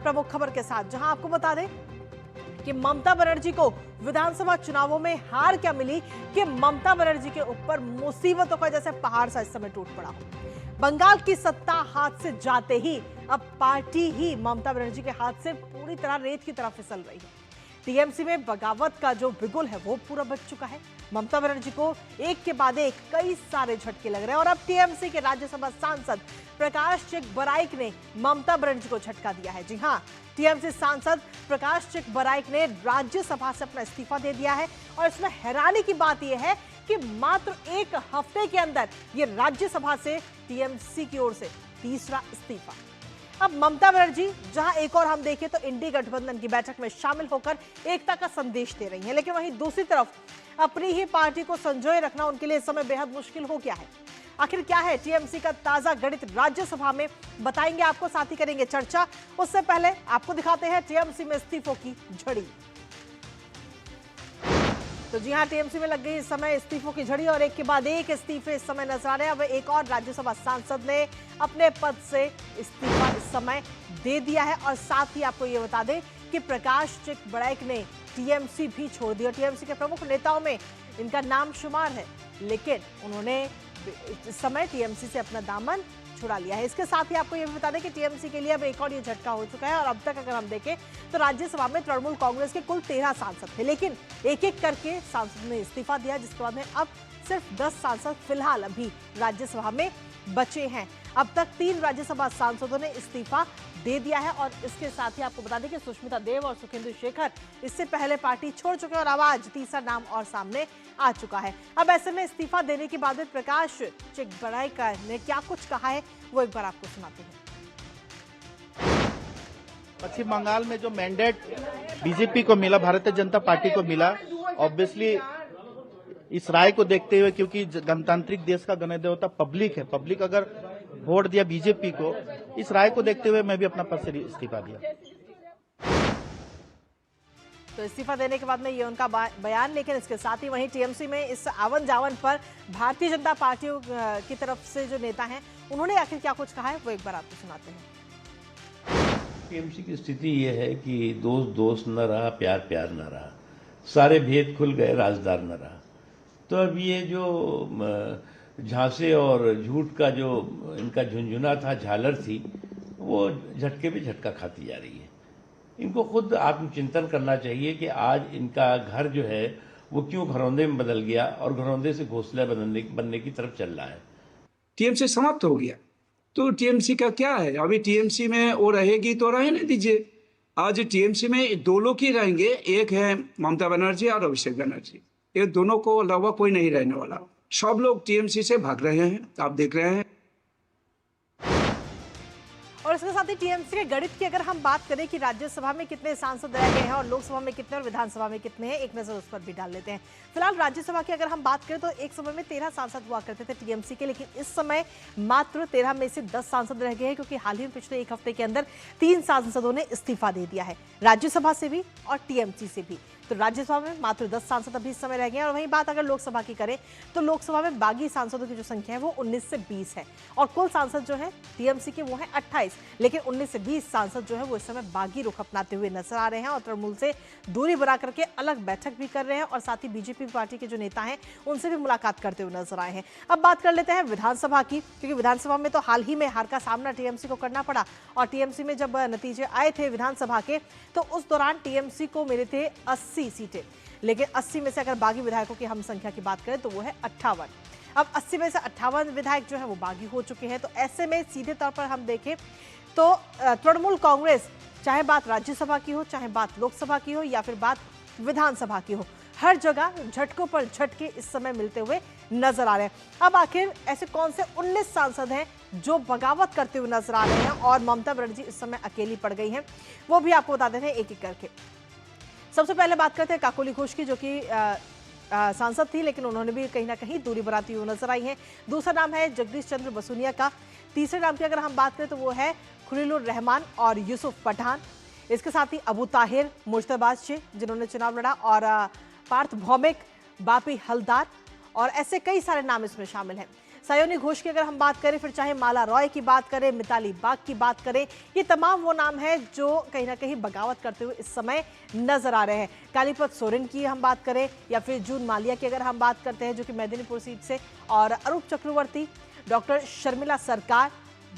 प्रमुख खबर के साथ, जहां आपको बता दें कि ममता बनर्जी को विधानसभा चुनावों में हार क्या मिली कि ममता बनर्जी के ऊपर मुसीबतों का जैसे पहाड़ सा इस समय टूट पड़ा हो। बंगाल की सत्ता हाथ से जाते ही अब पार्टी ही ममता बनर्जी के हाथ से पूरी तरह रेत की तरह फिसल रही है। टीएमसी में बगावत का जो बिगुल है वो पूरा बच चुका है। ममता बनर्जी को एक के बाद एक कई सारे झटके लग रहे हैं और अब टीएमसी के राज्यसभा सांसद प्रकाश चिक बराइक ने ममता बनर्जी को झटका दिया है। जी हां, टीएमसी सांसद प्रकाश चिक बराइक ने राज्यसभा से अपना इस्तीफा दे दिया है और इसमें हैरानी की बात यह है कि मात्र एक हफ्ते के अंदर यह राज्यसभा से टीएमसी की ओर से तीसरा इस्तीफा। अब ममता बनर्जी जहां एक और हम देखें तो इंडी गठबंधन की बैठक में शामिल होकर एकता का संदेश दे रही हैं, लेकिन वहीं दूसरी तरफ अपनी ही पार्टी को संजोए रखना उनके लिए इस समय बेहद मुश्किल हो गया है। आखिर क्या है टीएमसी का ताजा गणित, राज्यसभा में बताएंगे आपको, साथ ही करेंगे चर्चा। उससे पहले आपको दिखाते हैं टीएमसी में इस्तीफों की झड़ी। तो जी हां, टीएमसी में लग गई इस समय इस्तीफों की झड़ी और एक के बाद एक इस्तीफे इस समय नजर आ रहे हैं। अब एक और राज्यसभा सांसद ने अपने पद से इस्तीफा इस समय दे दिया है और साथ ही आपको ये बता दें कि प्रकाश चिक बराइक ने टीएमसी भी छोड़ दिया। टीएमसी के प्रमुख नेताओं में इनका नाम शुमार है, लेकिन उन्होंने इस समय टीएमसी से अपना दामन छुड़ा लिया है। इसके साथ ही आपको ये भी बता दें कि टीएमसी के लिए अब एक और ये झटका हो चुका है और अब तक अगर हम देखें तो राज्यसभा में तृणमूल कांग्रेस के कुल 13 सांसद थे, लेकिन एक एक करके सांसद ने इस्तीफा दिया, जिसके बाद में अब सिर्फ 10 सांसद फिलहाल अभी राज्यसभा में बचे हैं। अब तक 3 राज्यसभा सांसदों ने इस्तीफा दे दिया है और इसके साथ ही आपको बता दें कि सुष्मिता देव और सुखेंदु शेखर इससे पहले पार्टी छोड़ चुके हैं और अब आज तीसरा नाम और सामने आ चुका है। अब ऐसे में इस्तीफा देने के बाद प्रकाश चिक बराइक ने क्या कुछ कहा है वो एक बार आपको सुनाते हैं। पश्चिम बंगाल में जो मैंडेट बीजेपी को मिला, भारतीय जनता पार्टी को मिला, ऑब्वियसली इस राय को देखते हुए, क्योंकि गणतांत्रिक देश का गणदेवता पब्लिक है, पब्लिक अगर वोट दिया बीजेपी को, इस राय को देखते हुए मैं भी अपना पद से इस्तीफा दिया। तो इस्तीफा देने के बाद में ये उनका बयान, लेकिन इसके साथ ही वहीं टीएमसी में इस आवन जावन पर भारतीय जनता पार्टी की तरफ से जो नेता हैं उन्होंने आखिर क्या कुछ कहा है वो एक बार आपको सुनाते हैं। टीएमसी की स्थिति ये है कि दोस्त दोस्त न रहा, प्यार प्यार न रहा, सारे भेद खुल गए, राजदार न रहा। तो अब ये जो झांसे और झूठ का जो इनका झुंझुना था, झालर थी, वो झटके पे झटका खाती जा रही है। इनको खुद आत्मचिंतन करना चाहिए कि आज इनका घर जो है वो क्यों घरौंदे में बदल गया और घरौंदे से घोंसला बनने की तरफ चल रहा है। टीएमसी समाप्त हो गया तो टीएमसी का क्या है? अभी टीएमसी में वो रहेगी तो रहने दीजिए। आज टीएमसी में 2 लोग ही रहेंगे, एक है ममता बनर्जी और अभिषेक बनर्जी। ये दोनों को अलावा कोई नहीं रहने वाला। सब लोग टीएमसी से भाग रहे हैं, आप देख रहे हैं। और इसके साथ ही टीएमसी के गणित की अगर हम बात करें कि राज्यसभा में कितने सांसद रह गए हैं और लोकसभा में कितने और विधानसभा में कितने हैं, एक नजर उस पर भी डाल लेते हैं। फिलहाल राज्यसभा की अगर हम बात करें तो एक समय में 13 सांसद हुआ करते थे टीएमसी के, लेकिन इस समय मात्र 13 में से 10 सांसद रह गए हैं, क्योंकि हाल ही में पिछले एक हफ्ते के अंदर 3 सांसदों ने इस्तीफा दे दिया है, राज्यसभा से भी और टीएमसी से भी। तो राज्यसभा में मात्र 10 सांसद अभी इस समय रह गए हैं और वहीं बात अगर लोकसभा की करें तो लोकसभा में बागी सांसदों की जो संख्या है वो 19 से 20 है और कुल सांसद जो है टीएमसी के वो है 28, लेकिन 19 से 20 सांसद जो है वो इस समय बागी रुख अपनाते हुए नजर आ रहे हैं और तृणमूल से दूरी बना करके अलग बैठक भी कर रहे हैं और साथ ही बीजेपी पार्टी के जो नेता हैं उनसे भी मुलाकात करते हुए नजर आए हैं। अब बात कर लेते हैं विधानसभा की, क्योंकि विधानसभा में तो हाल ही में हार का सामना टीएमसी को करना पड़ा और टीएमसी में जब नतीजे आए थे विधानसभा के तो उस दौरान टीएमसी को मिले थे 80 सीटें, लेकिन 80 में से अगर बागी विधायकों की हम संख्या की बात करें तो वो है 58। अब 80 में से 58 विधायक जो है वो बागी हो चुके हैं। तो ऐसे में सीधे तौर पर हम देखें तो तृणमूल कांग्रेस, चाहे बात राज्यसभा की हो, चाहे बात लोकसभा की हो या फिर बात विधानसभा की हो, हर जगह झटकों पर झटके इस समय मिलते हुए नजर आ रहे हैं। अब आखिर ऐसे कौन से 19 सांसद हैं जो बगावत करते हुए नजर आ रहे हैं और ममता बनर्जी इस समय अकेली पड़ गई हैं, वो भी आपको बता देते हैं एक एक करके। सबसे पहले बात करते हैं काकोली घोष की, जो कि सांसद थी लेकिन उन्होंने भी कहीं ना कहीं दूरी बनाती हुई नजर आई है। दूसरा नाम है जगदीश चंद्र बसुनिया का। तीसरे नाम की अगर हम बात करें तो वो है खुलीलुर रहमान और यूसुफ पठान। इसके साथ ही अबू ताहिर, मुश्तबा शेख जिन्होंने चुनाव लड़ा, और पार्थ भौमिक, बापी हलदार, और ऐसे कई सारे नाम इसमें शामिल हैं। सयोनी घोष की अगर हम बात करें, फिर चाहे माला रॉय की बात करें, मिताली बाग की बात करें, ये तमाम वो नाम हैं जो कहीं ना कहीं बगावत करते हुए इस समय नजर आ रहे हैं। कालीपत सोरेन की हम बात करें या फिर जून मालिया की अगर हम बात करते हैं जो कि मेदिनीपुर सीट से, और अरूप चक्रवर्ती, डॉक्टर शर्मिला सरकार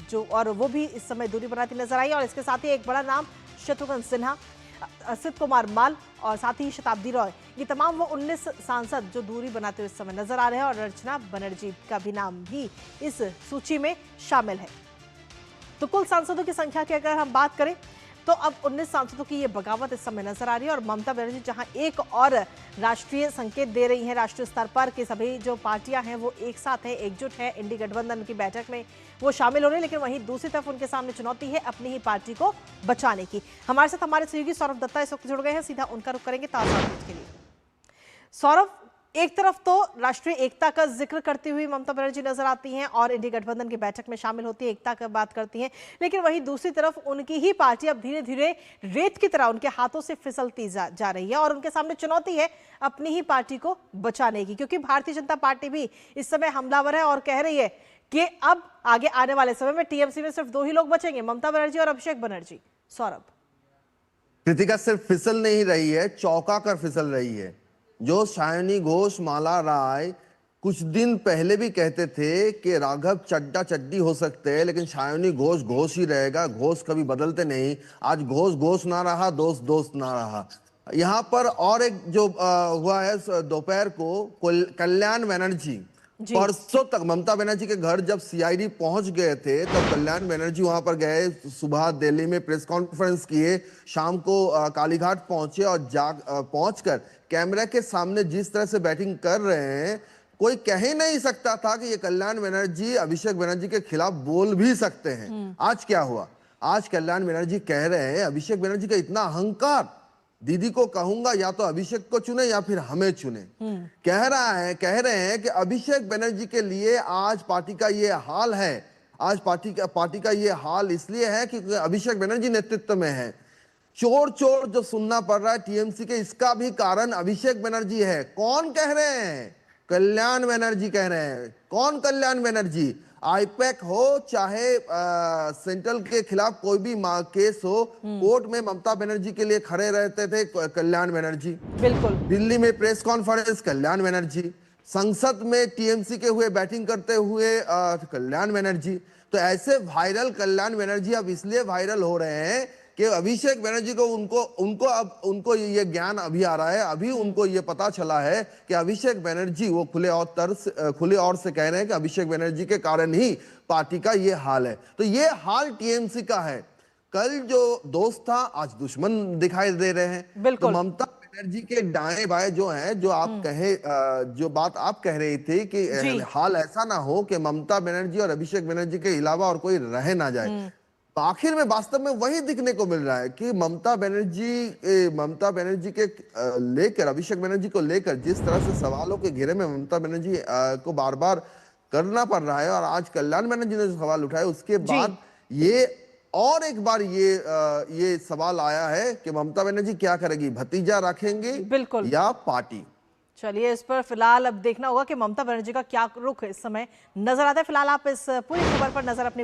जो, और वो भी इस समय दूरी बनाती नजर आई। और इसके साथ ही एक बड़ा नाम शत्रुघ्न सिन्हा, असित कुमार माल और साथ ही शताब्दी रॉय, ये तमाम वो 19 सांसद जो दूरी बनाते हुए इस समय नजर आ रहे हैं। और अर्चना बनर्जी का भी नाम भी इस सूची में शामिल है। तो कुल सांसदों की संख्या की अगर हम बात करें तो अब 19 सांसदों की ये बगावत इस समय नजर आ रही है। और ममता बनर्जी जहां एक और राष्ट्रीय संकेत दे रही हैं, राष्ट्रीय स्तर पर कि सभी जो पार्टियां हैं वो एक साथ हैं, एकजुट हैं, इंडी गठबंधन की बैठक में वो शामिल हो रहे हैं, लेकिन वहीं दूसरी तरफ उनके सामने चुनौती है अपनी ही पार्टी को बचाने की। हमारे साथ हमारे सहयोगी सौरभ दत्ता इस वक्त जुड़ गए हैं, सीधा उनका रुख करेंगे ताजा अपडेट के लिए। सौरभ, एक तरफ तो राष्ट्रीय एकता का जिक्र करती हुई ममता बनर्जी नजर आती हैं और इंडी गठबंधन की बैठक में शामिल होती है, एकता की बात करती हैं, लेकिन वहीं दूसरी तरफ उनकी ही पार्टी अब धीरे धीरे रेत की तरह उनके हाथों से फिसलती जा रही है। और उनके सामने चुनौती है अपनी ही पार्टी को बचाने की, क्योंकि भारतीय जनता पार्टी भी इस समय हमलावर है और कह रही है कि अब आगे आने वाले समय में टीएमसी में सिर्फ 2 ही लोग बचेंगे, ममता बनर्जी और अभिषेक बनर्जी। सौरभ, कृतिका सिर्फ फिसल नहीं रही है, चौंका कर फिसल रही है। जो सयोनी घोष, माला राय कुछ दिन पहले भी कहते थे कि राघव चड्डा चड्डी हो सकते हैं, लेकिन सयोनी घोष घोष ही रहेगा, घोष कभी बदलते नहीं। आज घोष घोष ना रहा, दोस्त दोस्त ना रहा। यहाँ पर और एक जो हुआ है दोपहर को, कल्याण बनर्जी परसों तक ममता बनर्जी के घर जब सीआईडी पहुंच गए थे तब कल्याण बनर्जी वहां पर गए, सुबह दिल्ली में प्रेस कॉन्फ्रेंस किए, शाम को कालीघाट पहुंचे और पहुंचकर कैमरे के सामने जिस तरह से बैटिंग कर रहे हैं, कोई कह ही नहीं सकता था कि ये कल्याण बनर्जी अभिषेक बनर्जी के खिलाफ बोल भी सकते हैं। आज क्या हुआ? आज कल्याण बनर्जी कह रहे हैं अभिषेक बनर्जी का इतना अहंकार, दीदी को कहूंगा या तो अभिषेक को चुने या फिर हमें चुने। कह रहे हैं कि अभिषेक बनर्जी के लिए आज पार्टी का ये हाल है। आज पार्टी का ये हाल इसलिए है कि अभिषेक बनर्जी नेतृत्व में है। चोर चोर जो सुनना पड़ रहा है टीएमसी के, इसका भी कारण अभिषेक बनर्जी है। कौन कह रहे हैं? कल्याण बनर्जी कह रहे हैं। कौन कल्याण बनर्जी? आईपैक हो चाहे सेंट्रल के खिलाफ कोई भी केस हो, कोर्ट में ममता बनर्जी के लिए खड़े रहते थे कल्याण बनर्जी। बिल्कुल। दिल्ली में प्रेस कॉन्फ्रेंस कल्याण बनर्जी, संसद में टीएमसी के हुए बैटिंग करते हुए कल्याण बनर्जी। तो ऐसे वायरल कल्याण बनर्जी अब इसलिए वायरल हो रहे हैं कि अभिषेक बनर्जी को उनको ये ज्ञान अभी आ रहा है, अभी उनको ये पता चला है कि अभिषेक बनर्जी, वो खुले और से कह रहे हैं कि अभिषेक बनर्जी के कारण ही पार्टी का ये हाल है। तो ये हाल टीएमसी का है। कल जो दोस्त था आज दुश्मन दिखाई दे रहे हैं। बिल्कुल। तो ममता बनर्जी के दाएं बाएं जो हैं, जो आप जो बात आप कह रही थी कि हाल ऐसा ना हो कि ममता बनर्जी और अभिषेक बनर्जी के अलावा और कोई रह ना जाए। आखिर में वास्तव में वही दिखने को मिल रहा है कि ममता बनर्जी के लेकर, अभिषेक बनर्जी को लेकर जिस तरह से सवालों के घेरे में ममता बनर्जी को बार बार करना पड़ रहा है, और आज कल्याण बनर्जी ने जो सवाल उठाया उसके बाद ये और एक बार ये सवाल आया है कि ममता बनर्जी क्या करेगी, भतीजा रखेंगे बिल्कुल या पार्टी। चलिए, इस पर फिलहाल अब देखना होगा कि ममता बनर्जी का क्या रुख इस समय नजर आता है। फिलहाल आप इस पूरी खबर पर नजर अपनी